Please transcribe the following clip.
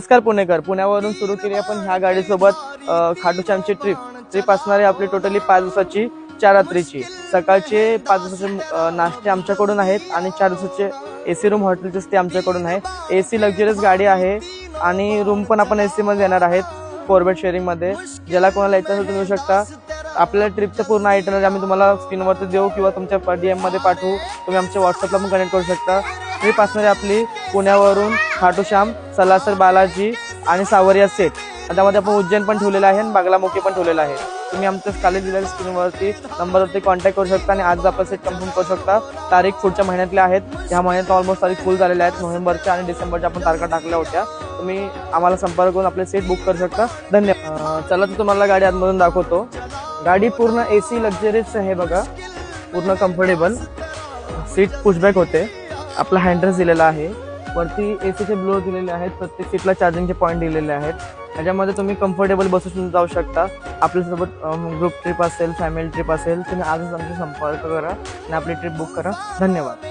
नमस्कार पुणेकर, पुण्यावरून सुरू केली आपण ह्या गाडीसोबत खाटू श्यामची ट्रिप असणार आहे आपली टोटली 5 दिवसाची 4 रात्रीची। सकाळचे 5 दिवसाचे नाश्ते आमच्याकडून आहेत आणि 4 दिवसाचे एसी रूम हॉटेलचे स्टे आमच्याकडून आहे। एसी लक्झरियस गाडी आहे आणि रूम पण आपण एसी मध्ये देणार आहेत 4 बेड शेअरिंग मध्ये। ज्याला कोणाला यायचं असेल तुम्ही येऊ शकता। आपल्या ट्रिपचं पूर्ण आयटनरी आम्ही तुम्हाला स्क्रीनवरती देऊ किंवा तुमच्या DM मध्ये पाठवू। तुम्ही आमच्या व्हॉट्सअपला पण कनेक्ट करू शकता। ट्रिप असणार आहे आपली पुण्यावरून खाटू श्याम, सलासर बालाजी आणि सावरिया सेट। त्यामध्ये आपण उज्जैन पण ठेवलेला आहे आणि बागलामुखी पण ठेवलेला आहे। तुम्ही आमच्या खाली दिलेल्या स्क्रीनवरती नंबरवरती कॉन्टॅक्ट करू शकता आणि आज आपला सेट कन्फर्म करू शकता। तारीख पुढच्या महिन्यातल्या आहेत। ह्या महिन्यात ऑलमोस्ट तारीख फुल झालेल्या आहेत। नोव्हेंबरच्या आणि डिसेंबरच्या आपण तारखा टाकल्या होत्या। तुम्ही आम्हाला संपर्क करून आपले सेट बुक करू शकता। धन्यवाद। चला तर तुम्हाला गाडी आतमधून दाखवतो। गाडी पूर्ण एसी लक्झरियस आहे बघा, पूर्ण कम्फर्टेबल। सीट पुशबॅक होते। आपला हँडरेस्ट दिलेला आहे। वरती एसीचे ब्लोअर दिलेले आहेत। प्रत्येक सीटला चार्जिंगचे पॉईंट दिलेले आहेत। त्याच्यामध्ये तुम्ही कम्फर्टेबल बसून जाऊ शकता। आपल्यासोबत ग्रुप ट्रिप असेल, फॅमिली ट्रिप असेल, तुम्ही आजच आमचा संपर्क करा आणि आपली ट्रिप बुक करा। धन्यवाद।